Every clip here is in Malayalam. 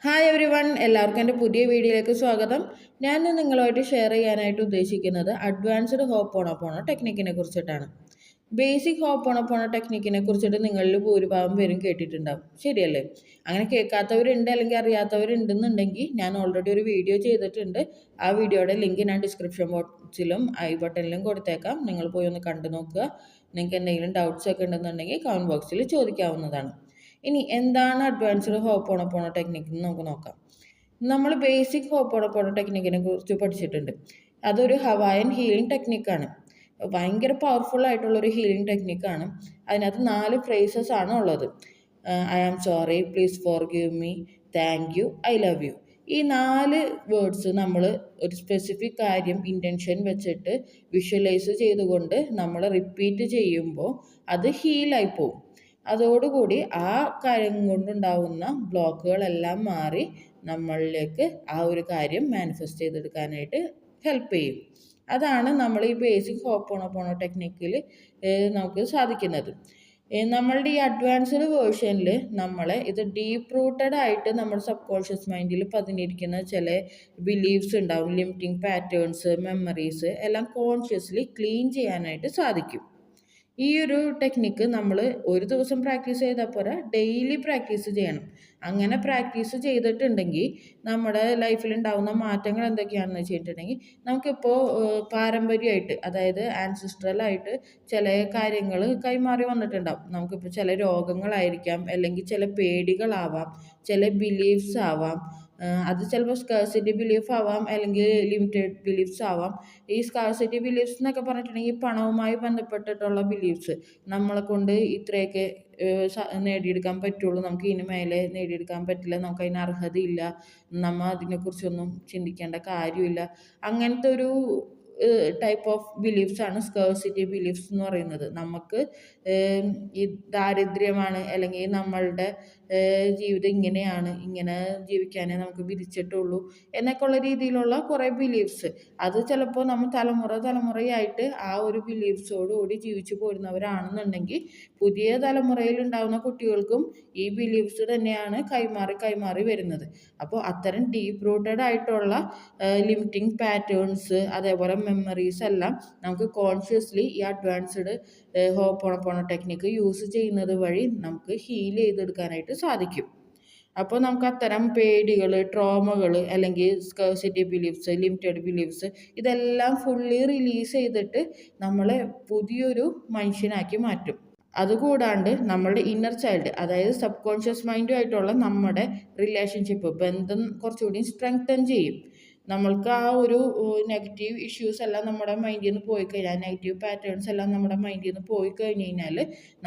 ഹായ് എവരി വൺ, എല്ലാവർക്കും എൻ്റെ പുതിയ വീഡിയോയിലേക്ക് സ്വാഗതം. ഞാൻ ഇന്ന് നിങ്ങളുമായിട്ട് ഷെയർ ചെയ്യാനായിട്ട് ഉദ്ദേശിക്കുന്നത് അഡ്വാൻസ്ഡ് ഹോപ്പോണോപോണോ ടെക്നിക്കിനെ കുറിച്ചിട്ടാണ്. ബേസിക് ഹോപ്പോണോപോണോ ടെക്നിക്കിനെ കുറിച്ചിട്ട് നിങ്ങളിൽ ഭൂരിഭാഗം പേരും കേട്ടിട്ടുണ്ടാവും, ശരിയല്ലേ? അങ്ങനെ കേൾക്കാത്തവരുണ്ട് അല്ലെങ്കിൽ അറിയാത്തവരുണ്ടെന്നുണ്ടെങ്കിൽ ഞാൻ ഓൾറെഡി ഒരു വീഡിയോ ചെയ്തിട്ടുണ്ട്. ആ വീഡിയോയുടെ ലിങ്ക് ഞാൻ ഡിസ്ക്രിപ്ഷൻ ബോക്സിലും ഐ ബട്ടണിലും കൊടുത്തേക്കാം. നിങ്ങൾ പോയി ഒന്ന് കണ്ടു നോക്കുക. നിങ്ങൾക്ക് എന്തെങ്കിലും ഡൗട്ട്സ് ഒക്കെ ഉണ്ടെന്നുണ്ടെങ്കിൽ കമൻറ്റ് ബോക്സിൽ ചോദിക്കാവുന്നതാണ്. ഇനി എന്താണ് അഡ്വാൻസ്ഡ് ഹോപ്പോണോപോണോ ടെക്നിക്ക് എന്ന് നമുക്ക് നോക്കാം. നമ്മൾ ബേസിക് ഹോപ്പോണോപോണോ ടെക്നിക്കിനെ കുറിച്ച് പഠിച്ചിട്ടുണ്ട്. അതൊരു ഹവായൻ ഹീലിംഗ് ടെക്നിക്കാണ്. ഭയങ്കര പവർഫുൾ ആയിട്ടുള്ളൊരു ഹീലിംഗ് ടെക്നിക്കാണ്. അതിനകത്ത് 4 ഫ്രേസസ് ആണ് ഉള്ളത്. I am sorry, please forgive me, thank you, I love you. ഈ 4 വേർഡ്സ് നമ്മൾ ഒരു സ്പെസിഫിക് കാര്യം ഇൻറ്റൻഷൻ വെച്ചിട്ട് വിഷ്വലൈസ് ചെയ്തുകൊണ്ട് നമ്മൾ റിപ്പീറ്റ് ചെയ്യുമ്പോൾ അത് ഹീലായി പോകും. അതോടുകൂടി ആ കാര്യം കൊണ്ടുണ്ടാവുന്ന ബ്ലോക്കുകളെല്ലാം മാറി നമ്മളിലേക്ക് ആ ഒരു കാര്യം മാനിഫെസ്റ്റ് ചെയ്തെടുക്കാനായിട്ട് ഹെൽപ്പ് ചെയ്യും. അതാണ് നമ്മൾ ഈ ബേസിക് ഹോപ്പോണോപോണോ ടെക്നിക്കിൽ നമുക്ക് സാധിക്കുന്നത്. നമ്മളുടെ ഈ അഡ്വാൻസ്ഡ് വേർഷനിൽ നമ്മളെ ഇത് ഡീപ്പ് റൂട്ടഡ് ആയിട്ട് നമ്മുടെ സബ് കോൺഷ്യസ് മൈൻഡിൽ പതിഞ്ഞിരിക്കുന്ന ചില ബിലീഫ്സ് ഉണ്ടാവും, ലിമിറ്റിംഗ് പാറ്റേൺസ്, മെമ്മറീസ് എല്ലാം കോൺഷ്യസ്ലി ക്ലീൻ ചെയ്യാനായിട്ട് സാധിക്കും. ഈ ഒരു ടെക്നിക്ക് നമ്മൾ ഒരു ദിവസം പ്രാക്ടീസ് ചെയ്താൽ പോരാ, ഡെയിലി പ്രാക്ടീസ് ചെയ്യണം. അങ്ങനെ പ്രാക്ടീസ് ചെയ്തിട്ടുണ്ടെങ്കിൽ നമ്മുടെ ലൈഫിൽ ഉണ്ടാകുന്ന മാറ്റങ്ങൾ എന്തൊക്കെയാണെന്ന് വെച്ചിട്ടുണ്ടെങ്കിൽ നമുക്കിപ്പോൾ പാരമ്പര്യമായിട്ട്, അതായത് ആൻസിസ്ട്രലായിട്ട് ചില കാര്യങ്ങൾ കൈമാറി വന്നിട്ടുണ്ടാവും. നമുക്കിപ്പോൾ ചില രോഗങ്ങളായിരിക്കാം, അല്ലെങ്കിൽ ചില പേടികളാവാം, ചില ബിലീഫ്സ് ആവാം. അത് ചിലപ്പോൾ സ്കാർസിറ്റി ബിലീഫ് ആവാം, അല്ലെങ്കിൽ ലിമിറ്റഡ് ബിലീഫ്സ് ആവാം. ഈ സ്കാർസിറ്റി ബിലീഫ്സ് എന്നൊക്കെ പറഞ്ഞിട്ടുണ്ടെങ്കിൽ പണവുമായി ബന്ധപ്പെട്ടിട്ടുള്ള ബിലീഫ്സ്, നമ്മളെ കൊണ്ട് ഇത്രയൊക്കെ നേടിയെടുക്കാൻ പറ്റുള്ളൂ, നമുക്ക് ഇനി മേലെ നേടിയെടുക്കാൻ പറ്റില്ല, നമുക്ക് അതിന് അർഹതയില്ല, നമ്മൾ അതിനെക്കുറിച്ചൊന്നും ചിന്തിക്കേണ്ട കാര്യമില്ല. അങ്ങനത്തെ ഒരു ടൈപ്പ് ഓഫ് ബിലീഫ്സ് ആണ് സ്കാർസിറ്റി ബിലീഫ്സ് എന്ന് പറയുന്നത്. നമുക്ക് ഈ ദാരിദ്ര്യമാണ്, അല്ലെങ്കിൽ നമ്മളുടെ ജീവിതം ഇങ്ങനെയാണ്, ഇങ്ങനെ ജീവിക്കാനേ നമുക്ക് വിധിച്ചിട്ടുള്ളൂ എന്നൊക്കെ ഉള്ള രീതിയിലുള്ള കുറേ ബിലീഫ്സ്. അത് ചിലപ്പോൾ നമ്മൾ തലമുറയായിട്ട് ആ ഒരു ബിലീഫ്സോടുകൂടി ജീവിച്ചു പോരുന്നവരാണെന്നുണ്ടെങ്കിൽ പുതിയ തലമുറയിൽ ഉണ്ടാകുന്ന കുട്ടികൾക്കും ഈ ബിലീഫ്സ് തന്നെയാണ് കൈമാറി വരുന്നത്. അപ്പോൾ അത്തരം ഡീപ്പ് റൂട്ടഡ് ആയിട്ടുള്ള ലിമിറ്റിംഗ് പാറ്റേൺസ്, അതേപോലെ മെമ്മറീസ് എല്ലാം നമുക്ക് കോൺഷ്യസ്ലി ഈ അഡ്വാൻസ്ഡ് ഹോപ്പോണോപോണോ ടെക്നിക്ക് യൂസ് ചെയ്യുന്നത് വഴി നമുക്ക് ഹീൽ ചെയ്തെടുക്കാനായിട്ട് സാധിക്കും. അപ്പോൾ നമുക്ക് അത്തരം പേടികൾ, ട്രോമകൾ, അല്ലെങ്കിൽ സ്കാർസിറ്റി ബിലീഫ്സ്, ലിമിറ്റഡ് ബിലീഫ്സ് ഇതെല്ലാം ഫുള്ളി റിലീസ് ചെയ്തിട്ട് നമ്മളെ പുതിയൊരു മനുഷ്യനാക്കി മാറ്റും. അതുകൂടാണ്ട് നമ്മളുടെ ഇന്നർ ചൈൽഡ്, അതായത് സബ് കോൺഷ്യസ് മൈൻഡുമായിട്ടുള്ള നമ്മുടെ റിലേഷൻഷിപ്പ് ബന്ധം കുറച്ചുകൂടി സ്ട്രെങ്തൻ ചെയ്യും. നമ്മൾക്ക് ആ ഒരു നെഗറ്റീവ് ഇഷ്യൂസ് എല്ലാം നമ്മുടെ മൈൻഡിൽ നിന്ന് പോയി കഴിഞ്ഞാൽ, നെഗറ്റീവ് പാറ്റേൺസ് എല്ലാം നമ്മുടെ മൈൻഡിൽ നിന്ന് പോയി കഴിഞ്ഞ് കഴിഞ്ഞാൽ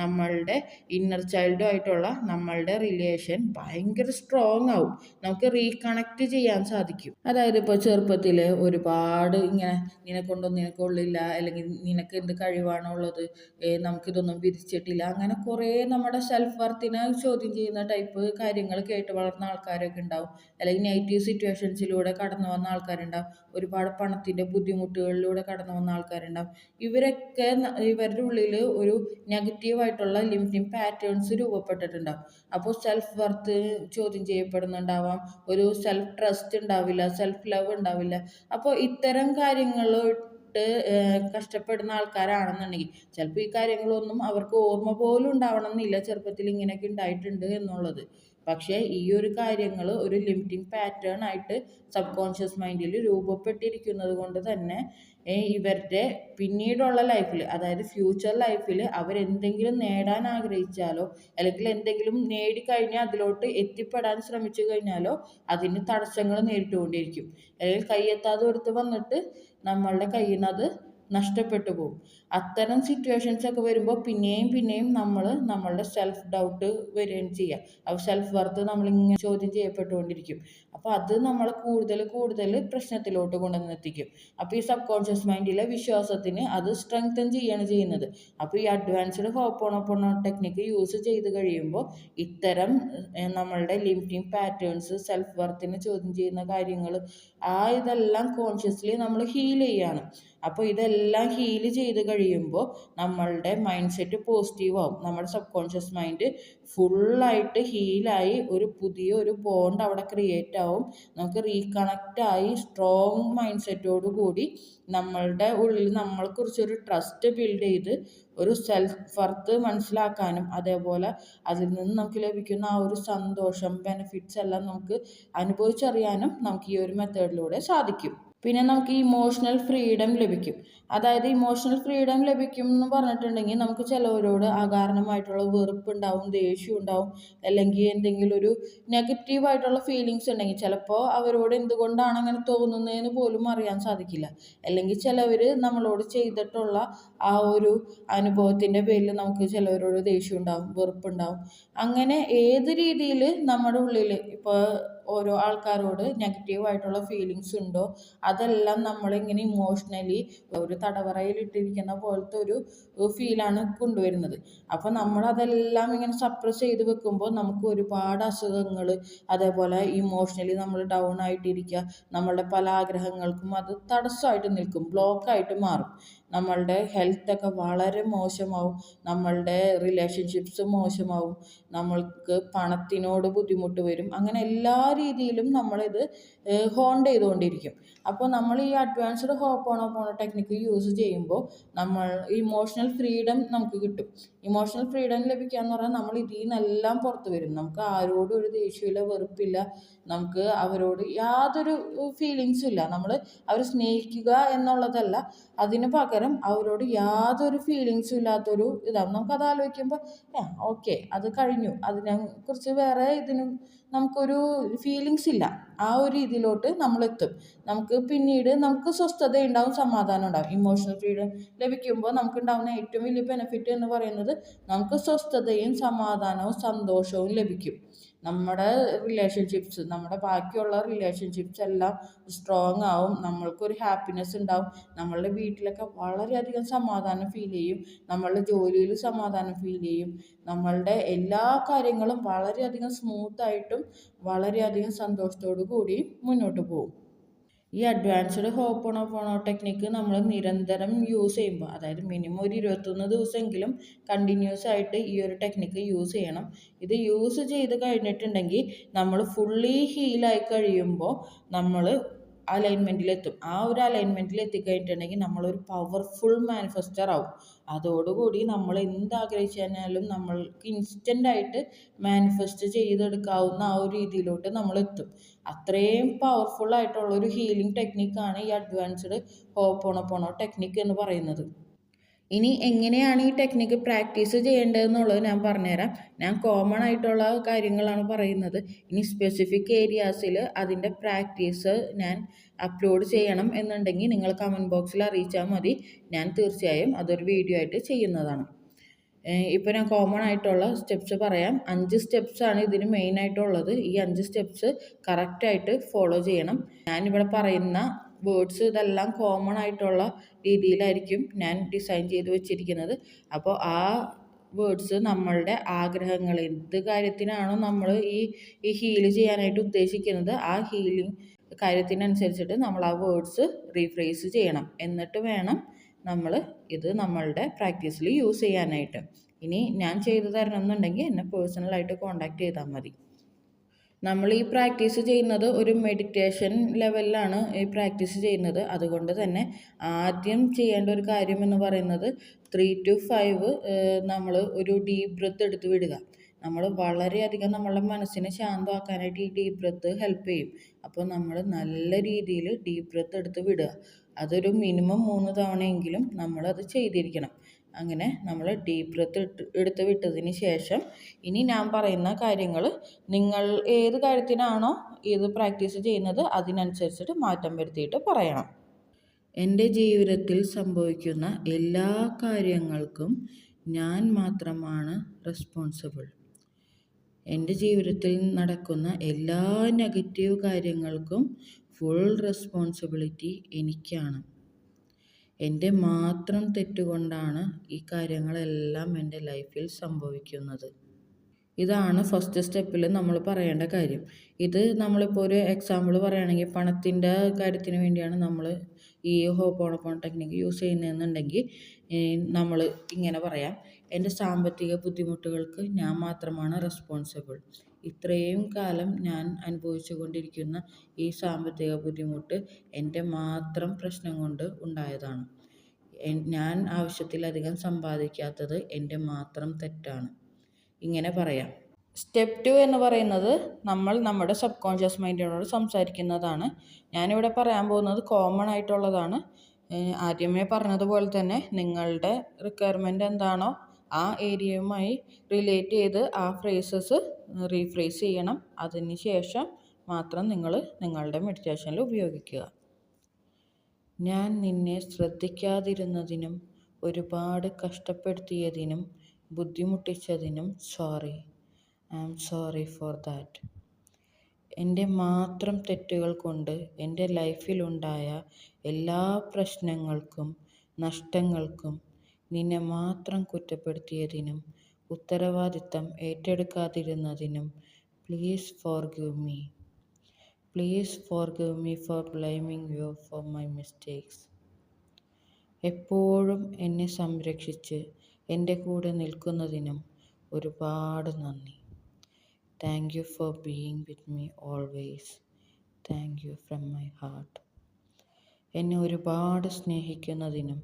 നമ്മളുടെ ഇന്നർ ചൈൽഡുമായിട്ടുള്ള നമ്മളുടെ റിലേഷൻ ഭയങ്കര സ്ട്രോങ് ആവും. നമുക്ക് റീകണക്ട് ചെയ്യാൻ സാധിക്കും. അതായത് ഇപ്പോൾ ചെറുപ്പത്തിൽ ഒരുപാട് ഇങ്ങനെ നിന്നെ കൊള്ളില്ല, അല്ലെങ്കിൽ നിനക്ക് എന്ത് കഴിവാണോ ഉള്ളത്, നമുക്കിതൊന്നും വിധിച്ചിട്ടില്ല, അങ്ങനെ കുറേ നമ്മുടെ സെൽഫ് വർത്തിനെ ചോദ്യം ചെയ്യുന്ന ടൈപ്പ് കാര്യങ്ങൾ കേട്ട് വളർന്ന ആൾക്കാരൊക്കെ ഉണ്ടാവും. അല്ലെങ്കിൽ നെഗറ്റീവ് സിറ്റുവേഷൻസിലൂടെ കടന്നു വന്ന ആൾക്കാരുണ്ടാവും, ഒരുപാട് പണത്തിൻ്റെ ബുദ്ധിമുട്ടുകളിലൂടെ കടന്നു വന്ന ആൾക്കാരുണ്ടാവും. ഇവരൊക്കെ ഇവരുടെ ഉള്ളിൽ ഒരു നെഗറ്റീവായിട്ടുള്ള ലിമിറ്റിംഗ് പാറ്റേൺസ് രൂപപ്പെട്ടിട്ടുണ്ടാവും. അപ്പോൾ സെൽഫ് വർത്ത് ചോദ്യം ചെയ്യപ്പെടുന്നുണ്ടാവാം, ഒരു സെൽഫ് ട്രസ്റ്റ് ഉണ്ടാവില്ല, സെൽഫ് ലവ് ഉണ്ടാവില്ല. അപ്പോൾ ഇത്തരം കാര്യങ്ങൾ കഷ്ടപ്പെടുന്ന ആൾക്കാരാണെന്നുണ്ടെങ്കിൽ ചിലപ്പോൾ ഈ കാര്യങ്ങളൊന്നും അവർക്ക് ഓർമ്മ പോലും ഉണ്ടാവണം എന്നില്ല, ചെറുപ്പത്തിൽ ഇങ്ങനെയൊക്കെ ഉണ്ടായിട്ടുണ്ട് എന്നുള്ളത്. പക്ഷേ ഈ ഒരു കാര്യങ്ങൾ ഒരു ലിമിറ്റിംഗ് പാറ്റേൺ ആയിട്ട് സബ് കോൺഷ്യസ് മൈൻഡിൽ രൂപപ്പെട്ടിരിക്കുന്നത് കൊണ്ട് തന്നെ ഇവരുടെ പിന്നീടുള്ള ലൈഫിൽ, അതായത് ഫ്യൂച്ചർ ലൈഫിൽ അവരെന്തെങ്കിലും നേടാൻ ആഗ്രഹിച്ചാലോ, അല്ലെങ്കിൽ എന്തെങ്കിലും നേടിക്കഴിഞ്ഞാൽ അതിലോട്ട് എത്തിപ്പെടാൻ ശ്രമിച്ചു കഴിഞ്ഞാലോ അതിന് തടസ്സങ്ങൾ നേരിട്ടുകൊണ്ടിരിക്കും. അല്ലെങ്കിൽ കൈയെത്താതെ എടുത്ത് വന്നിട്ട് നമ്മളുടെ കയ്യിൽ നിന്ന് അത് നഷ്ടപ്പെട്ടു പോകും. അത്തരം സിറ്റുവേഷൻസ് ഒക്കെ വരുമ്പോൾ പിന്നെയും നമ്മളുടെ സെൽഫ് ഡൗട്ട് വരികയും ചെയ്യുക. അപ്പോൾ സെൽഫ് വർത്ത് നമ്മളിങ്ങനെ ചോദ്യം ചെയ്യപ്പെട്ടുകൊണ്ടിരിക്കും. അപ്പോൾ അത് നമ്മളെ കൂടുതൽ പ്രശ്നത്തിലോട്ട് കൊണ്ടുവന്നെത്തിക്കും. അപ്പോൾ ഈ സബ് കോൺഷ്യസ് മൈൻഡിലെ വിശ്വാസത്തിന് അത് സ്ട്രെങ്തൻ ചെയ്യാണ് ചെയ്യുന്നത്. അപ്പോൾ ഈ അഡ്വാൻസ്ഡ് ഹോപ്പോണോപോണോ ടെക്നിക്ക് യൂസ് ചെയ്ത് കഴിയുമ്പോൾ ഇത്തരം നമ്മളുടെ ലിമിറ്റിംഗ് പാറ്റേൺസ്, സെൽഫ് വർത്തിനെ ചോദ്യം ചെയ്യുന്ന കാര്യങ്ങൾ, ഇതെല്ലാം കോൺഷ്യസ്ലി നമ്മൾ ഹീൽ ചെയ്യാണ്. അപ്പോൾ ഇതെല്ലാം ഹീൽ ചെയ്ത് കഴിയുമ്പോൾ നമ്മളുടെ മൈൻഡ് സെറ്റ് പോസിറ്റീവ് ആവും. നമ്മുടെ സബ് കോൺഷ്യസ് മൈൻഡ് ഫുള്ളായിട്ട് ഹീലായി ഒരു പുതിയ ബോണ്ട് അവിടെ ക്രിയേറ്റ് ആവും. നമുക്ക് റീകണക്റ്റ് ആയി സ്ട്രോങ് മൈൻഡ് സെറ്റോടു കൂടി നമ്മളുടെ ഉള്ളിൽ നമ്മളെക്കുറിച്ചൊരു ട്രസ്റ്റ് ബിൽഡ് ചെയ്ത് ഒരു സെൽഫ് വർത്ത് മനസ്സിലാക്കാനും അതേപോലെ അതിൽ നിന്ന് നമുക്ക് ലഭിക്കുന്ന ആ ഒരു സന്തോഷം ബെനിഫിറ്റ്സ് എല്ലാം നമുക്ക് അനുഭവിച്ചറിയാനും നമുക്ക് ഈ ഒരു മെത്തേഡിലൂടെ സാധിക്കും. പിന്നെ നമുക്ക് ഇമോഷണൽ ഫ്രീഡം ലഭിക്കും. അതായത് ഇമോഷണൽ ഫ്രീഡം ലഭിക്കും എന്ന് പറഞ്ഞിട്ടുണ്ടെങ്കിൽ നമുക്ക് ചിലവരോട് അകാരണമായിട്ടുള്ള വെറുപ്പുണ്ടാവും, ദേഷ്യം ഉണ്ടാവും, അല്ലെങ്കിൽ എന്തെങ്കിലും ഒരു നെഗറ്റീവായിട്ടുള്ള ഫീലിങ്സ് ഉണ്ടെങ്കിൽ ചിലപ്പോൾ അവരോട് എന്തുകൊണ്ടാണ് അങ്ങനെ തോന്നുന്നതെന്ന് പോലും അറിയാൻ സാധിക്കില്ല. അല്ലെങ്കിൽ ചിലവർ നമ്മളോട് ചെയ്തിട്ടുള്ള ആ ഒരു അനുഭവത്തിൻ്റെ പേരിൽ നമുക്ക് ചിലവരോട് ദേഷ്യം ഉണ്ടാവും, വെറുപ്പുണ്ടാവും. അങ്ങനെ ഏത് രീതിയിൽ നമ്മുടെ ഉള്ളിൽ ഇപ്പോൾ ഓരോ ആൾക്കാരോട് നെഗറ്റീവായിട്ടുള്ള ഫീലിങ്സ് ഉണ്ടോ അതെല്ലാം നമ്മളിങ്ങനെ ഇമോഷണലി ഒരു തടവറയിലിട്ടിരിക്കുന്ന പോലത്തെ ഒരു ഫീലാണ് കൊണ്ടുവരുന്നത്. അപ്പോൾ നമ്മളതെല്ലാം ഇങ്ങനെ സപ്രസ് ചെയ്ത് വെക്കുമ്പോൾ നമുക്ക് ഒരുപാട് അസുഖങ്ങൾ, അതേപോലെ ഇമോഷണലി നമ്മൾ ഡൗൺ ആയിട്ടിരിക്കുക, നമ്മളുടെ പല ആഗ്രഹങ്ങൾക്കും അത് തടസ്സമായിട്ട് നിൽക്കും, ബ്ലോക്കായിട്ട് മാറും. നമ്മളുടെ ഹെൽത്തൊക്കെ വളരെ മോശമാവും, നമ്മളുടെ റിലേഷൻഷിപ്സ് മോശമാവും, നമ്മൾക്ക് പണത്തിനോട് ബുദ്ധിമുട്ട് വരും. അങ്ങനെ എല്ലാ രീതിയിലും നമ്മളിത് ഹോണ്ട് ചെയ്തുകൊണ്ടിരിക്കും. അപ്പോൾ നമ്മൾ ഈ അഡ്വാൻസ്ഡ് ഹോപ്പോണോപോണോ ടെക്നിക്ക് യൂസ് ചെയ്യുമ്പോൾ നമ്മൾ ഇമോഷണൽ ഫ്രീഡം നമുക്ക് കിട്ടും. ഇമോഷണൽ ഫ്രീഡം ലഭിക്കുക എന്ന് പറഞ്ഞാൽ നമ്മൾ ഇതിൽ നിന്നെല്ലാം പുറത്ത് വരും. നമുക്ക് ആരോടും ഒരു ദേഷ്യമില്ല, വെറുപ്പില്ല, നമുക്ക് അവരോട് യാതൊരു ഫീലിങ്സും ഇല്ല. നമ്മൾ അവരെ സ്നേഹിക്കുക എന്നുള്ളതല്ല, അതിന് പകരം അവരോട് യാതൊരു ഫീലിങ്സും ഇല്ലാത്തൊരു ഇതാണ്. നമുക്കത് ആലോചിക്കുമ്പോൾ ഓക്കെ അത് കഴിഞ്ഞു, അതിനെക്കുറിച്ച് വേറെ നമുക്കൊരു ഫീലിങ്സ് ഇല്ല. ആ ഒരു രീതിയിലോട്ട് നമ്മളെത്തും. നമുക്ക് പിന്നീട് നമുക്ക് സ്വസ്ഥത ഉണ്ടാവും, സമാധാനം ഉണ്ടാവും. ഇമോഷണൽ ഫ്രീഡം ലഭിക്കുമ്പോൾ നമുക്കുണ്ടാകുന്ന ഏറ്റവും വലിയ ബെനിഫിറ്റ് എന്ന് പറയുന്നത് നമുക്ക് സ്വസ്ഥതയും സമാധാനവും സന്തോഷവും ലഭിക്കും. നമ്മുടെ റിലേഷൻഷിപ്സ്, നമ്മുടെ ബാക്കിയുള്ള റിലേഷൻഷിപ്സ് എല്ലാം സ്ട്രോങ് ആവും, നമ്മൾക്കൊരു ഹാപ്പിനെസ് ഉണ്ടാവും, നമ്മളുടെ വീട്ടിലൊക്കെ വളരെയധികം സമാധാനം ഫീൽ ചെയ്യും, നമ്മളുടെ ജോലിയിൽ സമാധാനം ഫീൽ ചെയ്യും, നമ്മളുടെ എല്ലാ കാര്യങ്ങളും വളരെയധികം സ്മൂത്തായിട്ടും വളരെയധികം സന്തോഷത്തോടു കൂടി മുന്നോട്ട് പോകും. ഈ അഡ്വാൻസ്ഡ് ഹോപ്പോണോപോണോ ടെക്നിക്ക് നമ്മൾ നിരന്തരം യൂസ് ചെയ്യുമ്പോൾ, അതായത് മിനിമം ഒരു 21 ദിവസമെങ്കിലും കണ്ടിന്യൂസ് ആയിട്ട് ഈ ഒരു ടെക്നിക്ക് യൂസ് ചെയ്യണം. ഇത് യൂസ് ചെയ്ത് കഴിഞ്ഞിട്ടുണ്ടെങ്കിൽ നമ്മൾ ഫുള്ളി ഹീലായി കഴിയുമ്പോൾ നമ്മൾ അലൈൻമെൻറ്റിലെത്തും. ആ ഒരു അലൈൻമെൻറ്റിൽ എത്തിക്കഴിഞ്ഞിട്ടുണ്ടെങ്കിൽ നമ്മളൊരു പവർഫുൾ മാനിഫെസ്റ്റർ ആവും. അതോടുകൂടി നമ്മൾ എന്താഗ്രഹിച്ചു കഴിഞ്ഞാലും നമ്മൾക്ക് ഇൻസ്റ്റൻ്റായിട്ട് മാനിഫെസ്റ്റ് ചെയ്തെടുക്കാവുന്ന ആ ഒരു രീതിയിലോട്ട് നമ്മളെത്തും. അത്രയും പവർഫുള്ളായിട്ടുള്ളൊരു ഹീലിംഗ് ടെക്നിക്കാണ് ഈ അഡ്വാൻസ്ഡ് ഹോപ്പോണോപോണോ ടെക്നിക്ക് എന്ന് പറയുന്നത്. ഇനി എങ്ങനെയാണ് ഈ ടെക്നിക്ക് പ്രാക്ടീസ് ചെയ്യേണ്ടതെന്നുള്ളത് ഞാൻ പറഞ്ഞുതരാം. ഞാൻ കോമൺ ആയിട്ടുള്ള കാര്യങ്ങളാണ് പറയുന്നത്. ഇനി സ്പെസിഫിക് ഏരിയാസിൽ അതിൻ്റെ പ്രാക്ടീസ് ഞാൻ അപ്ലോഡ് ചെയ്യണം എന്നുണ്ടെങ്കിൽ നിങ്ങൾ കമൻറ്റ് ബോക്സിൽ അറിയിച്ചാൽ മതി. ഞാൻ തീർച്ചയായും അതൊരു വീഡിയോ ആയിട്ട് ചെയ്യുന്നതാണ്. ഇപ്പോൾ ഞാൻ കോമൺ ആയിട്ടുള്ള സ്റ്റെപ്സ് പറയാം. 5 സ്റ്റെപ്സാണ് ഇതിന് മെയിനായിട്ടുള്ളത്. ഈ 5 സ്റ്റെപ്സ് കറക്റ്റായിട്ട് ഫോളോ ചെയ്യണം. ഞാനിവിടെ പറയുന്ന വേർഡ്സ് ഇതെല്ലാം കോമൺ ആയിട്ടുള്ള രീതിയിലായിരിക്കും ഞാൻ ഡിസൈൻ ചെയ്ത് വെച്ചിരിക്കുന്നത്. അപ്പോൾ ആ വേർഡ്സ് നമ്മളുടെ ആഗ്രഹങ്ങൾ, എന്ത് കാര്യത്തിനാണോ നമ്മൾ ഈ ഹീൽ ചെയ്യാനായിട്ട് ഉദ്ദേശിക്കുന്നത് ആ ഹീലിംഗ് കാര്യത്തിനനുസരിച്ചിട്ട് നമ്മൾ ആ വേർഡ്സ് റീഫ്രേസ് ചെയ്യണം. എന്നിട്ട് വേണം നമ്മൾ ഇത് നമ്മളുടെ പ്രാക്ടീസിൽ യൂസ് ചെയ്യാനായിട്ട്. ഇനി ഞാൻ ചെയ്തു തരണം എന്നുണ്ടെങ്കിൽ എന്നെ പേഴ്സണലായിട്ട് കോൺടാക്ട് ചെയ്താൽ മതി. നമ്മൾ ഈ പ്രാക്ടീസ് ചെയ്യുന്നത് ഒരു മെഡിറ്റേഷൻ ലെവലിലാണ് ഈ പ്രാക്ടീസ് ചെയ്യുന്നത്. അതുകൊണ്ട് തന്നെ ആദ്യം ചെയ്യേണ്ട ഒരു കാര്യം എന്ന് പറയുന്നത് 3 to 5 നമ്മൾ ഒരു ഡീപ്പ് ബ്രെത്ത് എടുത്ത് വിടുക. നമ്മൾ വളരെയധികം നമ്മളുടെ മനസ്സിനെ ശാന്തമാക്കാനായിട്ട് ഈ ഡീപ്പ് ബ്രെത്ത് ഹെൽപ്പ് ചെയ്യും. അപ്പോൾ നമ്മൾ നല്ല രീതിയിൽ ഡീപ്പ് ബ്രെത്ത് എടുത്ത് വിടുക. അതൊരു മിനിമം 3 തവണയെങ്കിലും നമ്മളത് ചെയ്തിരിക്കണം. അങ്ങനെ നമ്മൾ ഡീപ്പ് ബ്രെത്ത് എടുത്ത് വിട്ടതിന് ശേഷം ഇനി ഞാൻ പറയുന്ന കാര്യങ്ങൾ നിങ്ങൾ ഏത് കാര്യത്തിനാണോ ഇത് പ്രാക്ടീസ് ചെയ്യുന്നത് അതിനനുസരിച്ചിട്ട് മാറ്റം വരുത്തിയിട്ട് പറയണം. എൻ്റെ ജീവിതത്തിൽ സംഭവിക്കുന്ന എല്ലാ കാര്യങ്ങൾക്കും ഞാൻ മാത്രമാണ് റെസ്പോൺസിബിൾ. എൻ്റെ ജീവിതത്തിൽ നടക്കുന്ന എല്ലാ നെഗറ്റീവ് കാര്യങ്ങൾക്കും ഫുൾ റെസ്പോൺസിബിലിറ്റി എനിക്കാണ്. എൻ്റെ മാത്രം തെറ്റുകൊണ്ടാണ് ഈ കാര്യങ്ങളെല്ലാം എൻ്റെ ലൈഫിൽ സംഭവിക്കുന്നത്. ഇതാണ് ഫസ്റ്റ് സ്റ്റെപ്പിൽ നമ്മൾ പറയേണ്ട കാര്യം. ഇത് നമ്മളിപ്പോൾ ഒരു എക്സാമ്പിൾ പറയുകയാണെങ്കിൽ പണത്തിൻ്റെ കാര്യത്തിന് വേണ്ടിയാണ് നമ്മൾ ഈ ഹോപ്പോണോപ്പോണോ ടെക്നിക്ക് യൂസ് ചെയ്യുന്നതെന്നുണ്ടെങ്കിൽ നമ്മൾ ഇങ്ങനെ പറയാം, എൻ്റെ സാമ്പത്തിക ബുദ്ധിമുട്ടുകൾക്ക് ഞാൻ മാത്രമാണ് റെസ്പോൺസിബിൾ. ഇത്രയും കാലം ഞാൻ അനുഭവിച്ചു കൊണ്ടിരിക്കുന്ന ഈ സാമ്പത്തിക ബുദ്ധിമുട്ട് എൻ്റെ മാത്രം പ്രശ്നം കൊണ്ട് ഉണ്ടായതാണ്. ഞാൻ ആവശ്യത്തിലധികം സമ്പാദിക്കാത്തത് എൻ്റെ മാത്രം തെറ്റാണ്. ഇങ്ങനെ പറയാം. സ്റ്റെപ്പ് 2 എന്ന് പറയുന്നത് നമ്മൾ നമ്മുടെ സബ് കോൺഷ്യസ് മൈൻഡിനോട് സംസാരിക്കുന്നതാണ്. ഞാനിവിടെ പറയാൻ പോകുന്നത് കോമൺ ആയിട്ടുള്ളതാണ്. ആദ്യമേ പറഞ്ഞതുപോലെ തന്നെ നിങ്ങളുടെ റിക്വയർമെൻറ്റ് എന്താണോ ആ ഏരിയയുമായി റിലേറ്റ് ചെയ്ത് ആ ഫ്രേസസ് റീഫ്രേസ് ചെയ്യണം. അതിന് ശേഷം മാത്രം നിങ്ങൾ നിങ്ങളുടെ മെഡിറ്റേഷനിൽ ഉപയോഗിക്കുക. ഞാൻ നിന്നെ ശ്രദ്ധിക്കാതിരുന്നതിനും ഒരുപാട് കഷ്ടപ്പെടുത്തിയതിനും ബുദ്ധിമുട്ടിച്ചതിനും sorry. I am sorry for that. എൻ്റെ മാത്രം തെറ്റുകൾ കൊണ്ട് എൻ്റെ ലൈഫിലുണ്ടായ എല്ലാ പ്രശ്നങ്ങൾക്കും നഷ്ടങ്ങൾക്കും നിന്നെ മാത്രം കുറ്റപ്പെടുത്തിയതിനും ഉത്തരവാദിത്തം ഏറ്റെടുക്കാതിരുന്നതിനും please forgive me. Please forgive me for blaming you for my mistakes. എപ്പോഴും എന്നെ സംരക്ഷിച്ച് എൻ്റെ കൂടെ നിൽക്കുന്നതിനും ഒരുപാട് നന്ദി. Thank you for being with me always. Thank you from my heart. എന്നെ ഒരുപാട് സ്നേഹിക്കുന്നതിനും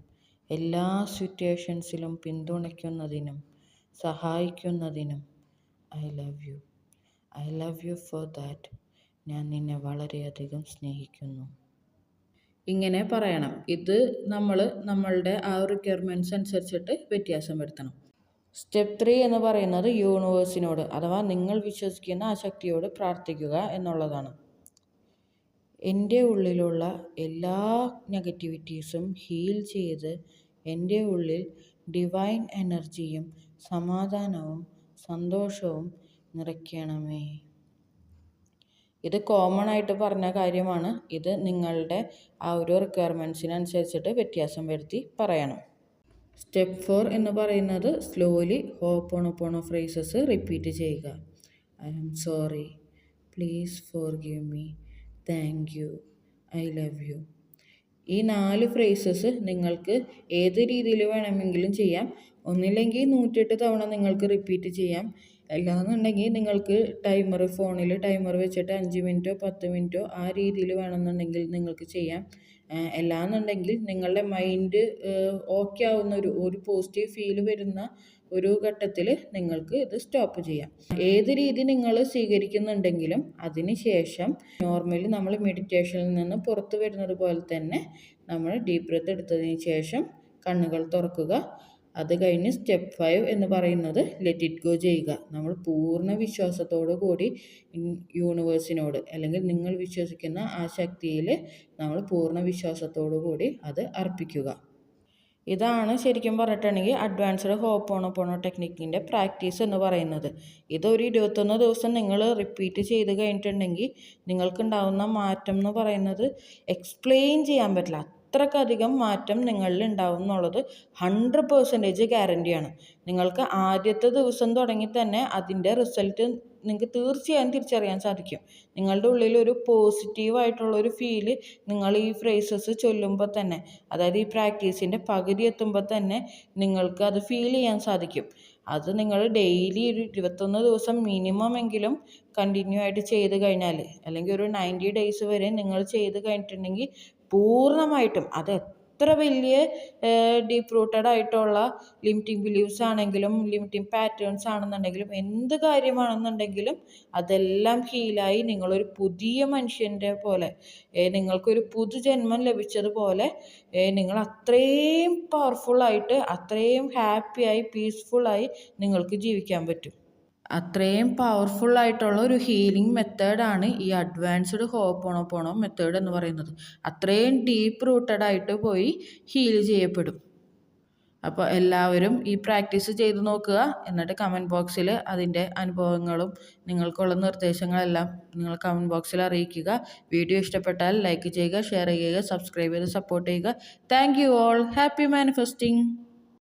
എല്ലാ സിറ്റുവേഷൻസിലും പിന്തുണയ്ക്കുന്നതിനും സഹായിക്കുന്നതിനും I love you. I love you for that. ഞാൻ നിന്നെ വളരെയധികം സ്നേഹിക്കുന്നു. ഇങ്ങനെ പറയണം. ഇത് നമ്മളുടെ ആ റിക്വയർമെൻറ്റ്സ് അനുസരിച്ചിട്ട് വ്യത്യാസം വരുത്തണം. സ്റ്റെപ്പ് 3 എന്ന് പറയുന്നത് യൂണിവേഴ്സിനോട് അഥവാ നിങ്ങൾ വിശ്വസിക്കുന്ന ആ ശക്തിയോട് പ്രാർത്ഥിക്കുക എന്നുള്ളതാണ്. എൻ്റെ ഉള്ളിലുള്ള എല്ലാ നെഗറ്റിവിറ്റീസും ഹീൽ ചെയ്ത് എൻ്റെ ഉള്ളിൽ ഡിവൈൻ എനർജിയും സമാധാനവും സന്തോഷവും നിറയ്ക്കണമേ. ഇത് കോമൺ ആയിട്ട് പറഞ്ഞ കാര്യമാണ്. ഇത് നിങ്ങളുടെ ആ ഒരു റിക്വയർമെൻറ്റ്സിനനുസരിച്ചിട്ട് വ്യത്യാസം വരുത്തി പറയണം. സ്റ്റെപ്പ് 4 എന്ന് പറയുന്നത് സ്ലോലി ഹോപ്പോണോപ്പോണോ ഫ്രേസസ് റിപ്പീറ്റ് ചെയ്യുക. I am sorry. Please forgive me. Thank you. I love you. ഈ 4 ഫ്രേസസ് നിങ്ങൾക്ക് ഏത് രീതിയിൽ വേണമെങ്കിലും ചെയ്യാം. ഒന്നില്ലെങ്കിൽ 108 തവണ നിങ്ങൾക്ക് റിപ്പീറ്റ് ചെയ്യാം. അല്ലാന്നുണ്ടെങ്കിൽ നിങ്ങൾക്ക് ഫോണിൽ ടൈമർ വെച്ചിട്ട് 5 മിനിറ്റോ 10 മിനിറ്റോ ആ രീതിയിൽ വേണമെന്നുണ്ടെങ്കിൽ നിങ്ങൾക്ക് ചെയ്യാം. അല്ലാന്നുണ്ടെങ്കിൽ നിങ്ങളുടെ മൈൻഡ് ഓക്കെ ആവുന്ന ഒരു പോസിറ്റീവ് ഫീല് വരുന്ന ഒരു ഘട്ടത്തിൽ നിങ്ങൾക്ക് ഇത് സ്റ്റോപ്പ് ചെയ്യാം. ഏത് രീതി നിങ്ങൾ സ്വീകരിക്കുന്നുണ്ടെങ്കിലും അതിന് ശേഷം നോർമലി നമ്മൾ മെഡിറ്റേഷനിൽ നിന്ന് പുറത്തു വരുന്നത് പോലെ തന്നെ നമ്മൾ ഡീപ്പ് ബ്രെത്ത് എടുത്തതിന് ശേഷം കണ്ണുകൾ തുറക്കുക. അത് കഴിഞ്ഞ് സ്റ്റെപ്പ് 5 എന്ന് പറയുന്നത് ലെറ്റ് ഇറ്റ് ഗോ ചെയ്യുക. നമ്മൾ പൂർണ്ണ വിശ്വാസത്തോടു കൂടി യൂണിവേഴ്സിനോട് അല്ലെങ്കിൽ നിങ്ങൾ വിശ്വസിക്കുന്ന ആ ശക്തിയിൽ നമ്മൾ പൂർണ്ണ വിശ്വാസത്തോടു കൂടി അത് അർപ്പിക്കുക. ഇതാണ് ശരിക്കും പറഞ്ഞിട്ടുണ്ടെങ്കിൽ അഡ്വാൻസ്ഡ് ഹോപ്പോണോപ്പോണോ ടെക്നിക്കിൻ്റെ പ്രാക്ടീസ് എന്ന് പറയുന്നത്. ഇതൊരു 21 ദിവസം നിങ്ങൾ റിപ്പീറ്റ് ചെയ്ത് കഴിഞ്ഞിട്ടുണ്ടെങ്കിൽ നിങ്ങൾക്കുണ്ടാകുന്ന മാറ്റം എന്ന് പറയുന്നത് എക്സ്പ്ലെയിൻ ചെയ്യാൻ പറ്റില്ല. അത്രക്കധികം മാറ്റം നിങ്ങളിൽ ഉണ്ടാവും എന്നുള്ളത് 100% ഗ്യാരണ്ടിയാണ്. നിങ്ങൾക്ക് ആദ്യത്തെ ദിവസം തുടങ്ങി തന്നെ അതിൻ്റെ റിസൾട്ട് നിങ്ങൾക്ക് തീർച്ചയായും തിരിച്ചറിയാൻ സാധിക്കും. നിങ്ങളുടെ ഉള്ളിൽ ഒരു പോസിറ്റീവായിട്ടുള്ളൊരു ഫീല് നിങ്ങൾ ഈ ഫ്രേസസ് ചൊല്ലുമ്പോൾ തന്നെ, അതായത് ഈ പ്രാക്ടീസിൻ്റെ പകുതി എത്തുമ്പോൾ തന്നെ നിങ്ങൾക്ക് അത് ഫീൽ ചെയ്യാൻ സാധിക്കും. അത് നിങ്ങൾ ഡെയിലി ഒരു 21 ദിവസം മിനിമം എങ്കിലും കണ്ടിന്യൂ ആയിട്ട് ചെയ്ത് കഴിഞ്ഞാൽ, അല്ലെങ്കിൽ ഒരു 90 ഡേയ്സ് വരെ നിങ്ങൾ ചെയ്ത് കഴിഞ്ഞിട്ടുണ്ടെങ്കിൽ പൂർണ്ണമായിട്ടും അത് എത്ര വലിയ ഡീപ്പ് റൂട്ടഡ് ആയിട്ടുള്ള ലിമിറ്റിംഗ് ബിലീവ്സ് ആണെങ്കിലും ലിമിറ്റിംഗ് പാറ്റേൺസ് ആണെന്നുണ്ടെങ്കിലും എന്ത് കാര്യമാണെന്നുണ്ടെങ്കിലും അതെല്ലാം ഹീലായി നിങ്ങളൊരു പുതിയ മനുഷ്യൻ്റെ പോലെ, നിങ്ങൾക്കൊരു പുതുജന്മം ലഭിച്ചതുപോലെ നിങ്ങൾ അത്രയും പവർഫുള്ളായിട്ട് അത്രയും ഹാപ്പിയായി പീസ്ഫുള്ളായി നിങ്ങൾക്ക് ജീവിക്കാൻ പറ്റും. അത്രയും പവർഫുള്ളായിട്ടുള്ള ഒരു ഹീലിംഗ് മെത്തേഡാണ് ഈ അഡ്വാൻസ്ഡ് ഹോപ്പോണോപ്പോണോ മെത്തേഡ് എന്ന് പറയുന്നത്. അത്രയും ഡീപ്പ് റൂട്ടഡ് ആയിട്ട് പോയി ഹീൽ ചെയ്യപ്പെടും. അപ്പോൾ എല്ലാവരും ഈ പ്രാക്ടീസ് ചെയ്ത് നോക്കുക. എന്നിട്ട് കമൻറ്റ് ബോക്സിൽ അതിൻ്റെ അനുഭവങ്ങളും നിങ്ങൾക്കുള്ള നിർദ്ദേശങ്ങളെല്ലാം നിങ്ങൾ കമൻറ്റ് ബോക്സിൽ അറിയിക്കുക. വീഡിയോ ഇഷ്ടപ്പെട്ടാൽ ലൈക്ക് ചെയ്യുക, ഷെയർ ചെയ്യുക, സബ്സ്ക്രൈബ് ചെയ്ത് സപ്പോർട്ട് ചെയ്യുക. Thank you all. Happy manifesting.